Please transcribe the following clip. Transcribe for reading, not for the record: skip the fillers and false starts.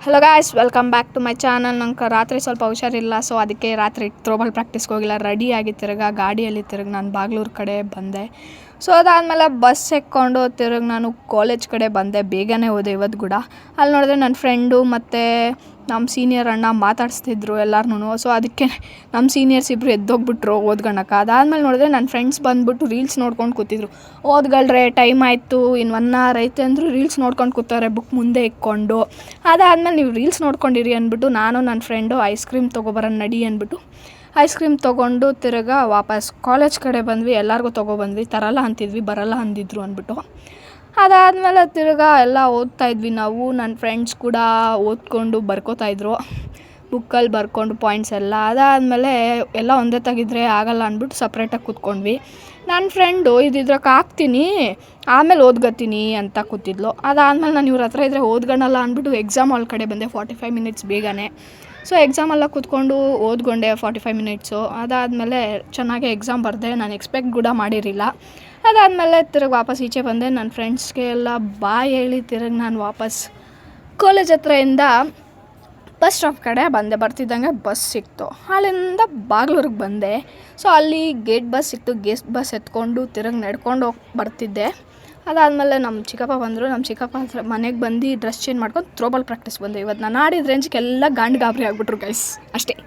Hello guys, welcome back to my channel. ನಂಗೆ ರಾತ್ರಿ ಸ್ವಲ್ಪ ಹುಷಾರಿಲ್ಲ, ಸೊ ಅದಕ್ಕೆ ರಾತ್ರಿ ಥ್ರೋಬಾಲ್ ಪ್ರಾಕ್ಟೀಸ್ಗೆ ಹೋಗಿಲ್ಲ. ರೆಡಿಯಾಗಿ ಗಾಡಿಯಲ್ಲಿ ನಾನು ಬಾಗ್ಲೂರು ಕಡೆ ಬಂದೆ. ಸೊ ಅದಾದಮೇಲೆ ಬಸ್ ಎಕ್ಕೊಂಡು ನಾನು ಕಾಲೇಜ್ ಕಡೆ ಬಂದೆ. ಬೇಗನೆ ಹೋದೆ ಇವತ್ತು ಕೂಡ. ಅಲ್ಲಿ ನೋಡಿದ್ರೆ ನನ್ನ ಫ್ರೆಂಡು ಮತ್ತು ನಮ್ಮ ಸೀನಿಯರ್ ಅಣ್ಣ ಮಾತಾಡಿಸ್ತಿದ್ರು ಎಲ್ಲಾರ್ನೂ. ಸೊ ಅದಕ್ಕೆ ನಮ್ಮ ಸೀನಿಯರ್ಸ್ ಇಬ್ಬರು ಎದ್ದೋಗ್ಬಿಟ್ರು ಓದ್ಕೊಳಕ್ಕೆ. ಅದಾದಮೇಲೆ ನೋಡಿದ್ರೆ ನನ್ನ ಫ್ರೆಂಡ್ಸ್ ಬಂದುಬಿಟ್ಟು ರೀಲ್ಸ್ ನೋಡ್ಕೊಂಡು ಕೂತಿದ್ರು. ಓದ್ಗಳ್ರೆ ಟೈಮ್ ಆಯಿತು, ಇನ್ನು 1 hour ಐತೆ ಅಂದರು ರೀಲ್ಸ್ ನೋಡ್ಕೊಂಡು ಕೂತಾರೆ ಬುಕ್ ಮುಂದೆ ಇಕ್ಕೊಂಡು. ಅದಾದಮೇಲೆ ನೀವು ರೀಲ್ಸ್ ನೋಡ್ಕೊಂಡಿರಿ ಅಂದ್ಬಿಟ್ಟು ನಾನು ನನ್ನ ಫ್ರೆಂಡು ಐಸ್ ಕ್ರೀಮ್ ತೊಗೊಬರೋಣ ನಡಿ ಅಂದ್ಬಿಟ್ಟು ಐಸ್ ಕ್ರೀಮ್ ತೊಗೊಂಡು ವಾಪಸ್ ಕಾಲೇಜ್ ಕಡೆ ಬಂದ್ವಿ. ಎಲ್ಲರಿಗೂ ತೊಗೊಬಂದ್ವಿ. ತರಲ್ಲ ಅಂತಿದ್ವಿ, ಬರಲ್ಲ ಅಂದಿದ್ರು ಅಂದ್ಬಿಟ್ಟು. ಅದಾದಮೇಲೆ ಎಲ್ಲ ಓದ್ತಾಯಿದ್ವಿ ನಾವು. ನನ್ನ ಫ್ರೆಂಡ್ಸ್ ಕೂಡ ಓದ್ಕೊಂಡು ಬರ್ಕೋತಾಯಿದ್ರು, ಬುಕ್ಕಲ್ಲಿ ಬರ್ಕೊಂಡು ಪಾಯಿಂಟ್ಸ್ ಎಲ್ಲ. ಅದಾದಮೇಲೆ ಎಲ್ಲ ಒಂದೇ ತೆಗಿದ್ರೆ ಆಗಲ್ಲ ಅಂದ್ಬಿಟ್ಟು ಸಪ್ರೇಟಾಗಿ ಕೂತ್ಕೊಂಡ್ವಿ. ನನ್ನ ಫ್ರೆಂಡು ಇದ್ರಕ್ಕೆ ಹಾಕ್ತೀನಿ ಆಮೇಲೆ ಓದ್ಕೊತೀನಿ ಅಂತ ಕೂತಿದ್ಲು. ಅದಾದಮೇಲೆ ನಾನು ಇವ್ರ ಹತ್ರ ಇದ್ದರೆ ಓದ್ಕೊಳಲ್ಲ ಅಂದ್ಬಿಟ್ಟು ಎಕ್ಸಾಮ್ ಹಾಲ್ ಕಡೆ ಬಂದೆ 45 minutes ಬೇಗನೆ. ಸೊ ಎಕ್ಸಾಮೆಲ್ಲ ಕೂತ್ಕೊಂಡು ಓದ್ಕೊಂಡೆ 45 minutes. ಅದಾದಮೇಲೆ ಚೆನ್ನಾಗಿ ಎಕ್ಸಾಮ್ ಬರೆದೆ. ನಾನು ಎಕ್ಸ್ಪೆಕ್ಟ್ ಕೂಡ ಮಾಡಿರಲಿಲ್ಲ. ಅದಾದಮೇಲೆ ವಾಪಸ್ ಈಚೆ ಬಂದೆ. ನನ್ನ ಫ್ರೆಂಡ್ಸ್ಗೆ ಎಲ್ಲ ಬಾಯ್ ಹೇಳಿ ನಾನು ವಾಪಸ್ ಕಾಲೇಜ್ ಹತ್ರದಿಂದ ಬಸ್ ಸ್ಟಾಪ್ ಕಡೆ ಬಂದೆ. ಬರ್ತಿದ್ದಂಗೆ ಬಸ್ ಸಿಕ್ತು. ಅಲ್ಲಿಂದ ಬಾಗ್ಲೂರಿಗೆ ಬಂದೆ. ಸೊ ಅಲ್ಲಿ ಗೇಟ್ ಬಸ್ ಸಿಕ್ತು. ಗೇಟ್ ಬಸ್ ಎತ್ಕೊಂಡು ನಡ್ಕೊಂಡು ಹೋಗಿ ಬರ್ತಿದ್ದೆ. ಅದಾದಮೇಲೆ ನಮ್ಮ ಚಿಕ್ಕಪ್ಪ ಬಂದರು. ನಮ್ಮ ಚಿಕ್ಕಪ್ಪ ಹತ್ರ ಮನೆಗೆ ಬಂದು ಡ್ರೆಸ್ ಚೇಂಜ್ ಮಾಡ್ಕೊಂಡು ಥ್ರೋಬಾಲ್ ಪ್ರಾಕ್ಟೀಸ್ ಬಂದೆ. ಇವತ್ತು ನಾನು ಆಡಿದ ರೇಂಜ್ಗೆಲ್ಲ ಗಾಬರಿ ಆಗಿಬಿಟ್ರು ಗೈಸ್, ಅಷ್ಟೇ.